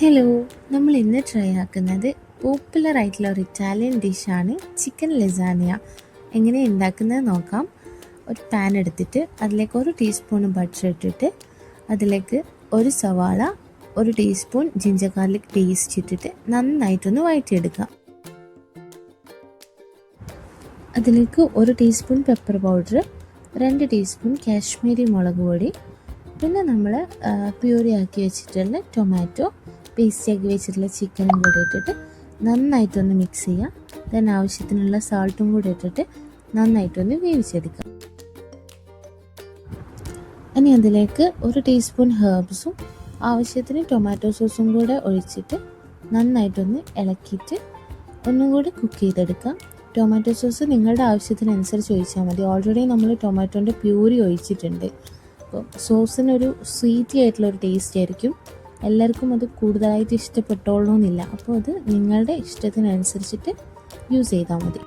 Hello, നമ്മൾ ഇന്ന് try ആക്കുന്നത് പോപ്പുലർ ആയിട്ടുള്ള ഒരു ഇറ്റാലിയൻ ഡിഷാണ് ചിക്കൻ ലസാനിയ. എങ്ങനെ ഉണ്ടാക്കുന്നത് നോക്കാം. ഒരു പാൻ എടുത്തിട്ട് അതിലേക്ക് 1 ടീസ്പൂൺ ബട്ടർ ഇട്ടിട്ട് അതിലേക്ക് 1 സവാള, 1 ടീസ്പൂൺ ജിഞ്ചർ ഗാർലിക് പേസ്റ്റ് ഇട്ടിട്ട് നന്നായിട്ടൊന്ന് വഴറ്റിയെടുക്കാം. അതിലേക്ക് 1 teaspoon pepper powder, 2 teaspoon Kashmiri മുളക് പൊടി, പിന്നെ നമ്മൾ പ്യൂരിയാക്കി വെച്ചിട്ടുള്ള ടൊമാറ്റോ, പേസ്റ്റിയാക്കി വെച്ചിട്ടുള്ള ചിക്കനും കൂടി ഇട്ടിട്ട് നന്നായിട്ടൊന്ന് മിക്സ് ചെയ്യുക. ദെൻ ആവശ്യത്തിനുള്ള സാൾട്ടും കൂടി ഇട്ടിട്ട് നന്നായിട്ടൊന്ന് വേവിച്ചെടുക്കുക. ഇനി അതിലേക്ക് 1 ടീസ്പൂൺ ഹെർബ്സും ആവശ്യത്തിന് ടൊമാറ്റോ സോസും കൂടെ ഒഴിച്ചിട്ട് നന്നായിട്ടൊന്ന് ഇളക്കിയിട്ട് ഒന്നും കൂടി കുക്ക് ചെയ്തെടുക്കാം. ടൊമാറ്റോ സോസ് നിങ്ങളുടെ ആവശ്യത്തിനനുസരിച്ച് ഒഴിച്ചാൽ മതി. ഓൾറെഡി നമ്മൾ ടൊമാറ്റോൻ്റെ പ്യൂരി ഒഴിച്ചിട്ടുണ്ട്. അപ്പോൾ സോസിനൊരു സ്വീറ്റി ആയിട്ടുള്ളൊരു ടേസ്റ്റ് ആയിരിക്കും. എല്ലാവർക്കും അത് കൂടുതലായിട്ട് ഇഷ്ടപ്പെട്ടോളണമെന്നില്ല. അപ്പോൾ അത് നിങ്ങളുടെ ഇഷ്ടത്തിനനുസരിച്ചിട്ട് യൂസ് ചെയ്താൽ മതി.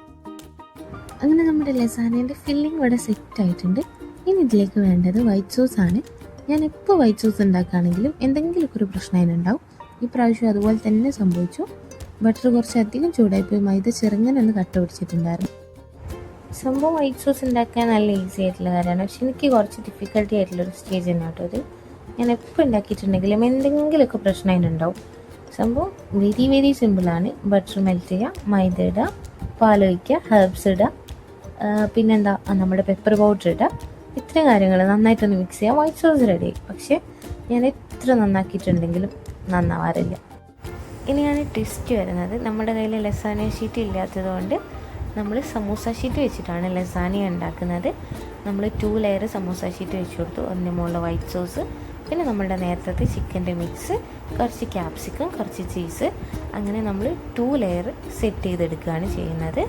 അങ്ങനെ നമ്മുടെ ലസാനിയൻ്റെ ഫില്ലിംഗ് ഇവിടെ സെറ്റായിട്ടുണ്ട്. ഇനി ഇതിലേക്ക് വേണ്ടത് വൈറ്റ് സോസാണ്. ഞാൻ എപ്പോൾ വൈറ്റ് സോസ് ഉണ്ടാക്കുകയാണെങ്കിലും എന്തെങ്കിലുമൊക്കെ ഒരു പ്രശ്നം അതിനുണ്ടാവും. ഈ പ്രാവശ്യം അതുപോലെ തന്നെ സംഭവിച്ചു. ബട്ടർ കുറച്ചധികം ചൂടായിപ്പോയി മൈദ ചെറുങ്ങനെ ഒന്ന് കട്ട പിടിച്ചിട്ടുണ്ടായിരുന്നു. സംഭവം വൈറ്റ് സോസ് ഉണ്ടാക്കാൻ നല്ല ഈസി ആയിട്ടുള്ള കാര്യമാണ്. പക്ഷെ എനിക്ക് കുറച്ച് ഡിഫിക്കൽട്ടി ആയിട്ടുള്ളൊരു സ്റ്റേജ് തന്നെ കേട്ടോ അത്. ഞാൻ എപ്പോൾ ഉണ്ടാക്കിയിട്ടുണ്ടെങ്കിലും എന്തെങ്കിലുമൊക്കെ പ്രശ്നം അതിനുണ്ടാവും. സംഭവം വെരി വെരി സിമ്പിളാണ്. ബട്ടർ മെൽറ്റ് ചെയ്യുക, മൈദ ഇടുക, പാലൊഴിക്കുക, ഹെർബ്സ് ഇടുക, പിന്നെന്താ നമ്മുടെ പെപ്പർ പൗഡർ ഇടുക. ഇത്രയും കാര്യങ്ങൾ നന്നായിട്ടൊന്ന് മിക്സ് ചെയ്യുക. White sauce ready. പക്ഷേ ഞാൻ എത്ര നന്നാക്കിയിട്ടുണ്ടെങ്കിലും നന്നാവാറില്ല. ഇനിയാണ് ട്വിസ്റ്റ് വരുന്നത്. നമ്മുടെ കയ്യിൽ ലസാനിയ ഷീറ്റ് ഇല്ലാത്തത് കൊണ്ട് നമ്മൾ സമൂസ ഷീറ്റ് വെച്ചിട്ടാണ് ലസാനിയ ഉണ്ടാക്കുന്നത്. നമ്മൾ 2 ലെയർ സമൂസ ഷീറ്റ് വെച്ച് കൊടുത്തു. അതിൻ്റെ മുകളിൽ വൈറ്റ് സോസ്, പിന്നെ നമ്മളുടെ നേരത്തെ ചിക്കൻ്റെ മിക്സ്, കുറച്ച് ക്യാപ്സിക്കം, കുറച്ച് ചീസ്, അങ്ങനെ നമ്മൾ 2 ലെയർ സെറ്റ് ചെയ്തെടുക്കുകയാണ് ചെയ്യുന്നത്.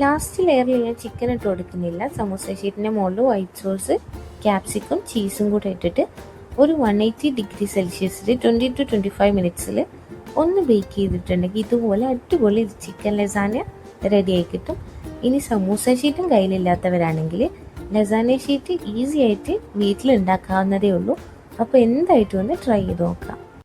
ലാസ്റ്റ് ലെയറിൽ ഞാൻ ചിക്കൻ ഇട്ട് കൊടുക്കുന്നില്ല. സമൂസ ഷീറ്റിൻ്റെ മുകളിൽ വൈറ്റ് സോസ്, ക്യാപ്സിക്കം, ചീസും കൂടെ ഇട്ടിട്ട് ഒരു 180 ഡിഗ്രി സെൽഷ്യസിൽ 20 to 25 മിനിറ്റ്സിൽ ഒന്ന് ബേക്ക് ചെയ്തിട്ടുണ്ടെങ്കിൽ ഇതുപോലെ അടിപൊളി ചിക്കൻ ലസാനിയ റെഡി ആയി കിട്ടും. ഇനി സമൂസ ഷീറ്റും കയ്യിലില്ലാത്തവരാണെങ്കിൽ ലസാനിയ ഷീറ്റ് ഈസി ആയിട്ട് വീട്ടിൽ ഉണ്ടാക്കാവുന്നതേ ഉള്ളൂ. അപ്പോൾ എന്തായിട്ടും ഒന്ന് ട്രൈ ചെയ്ത് നോക്കാം.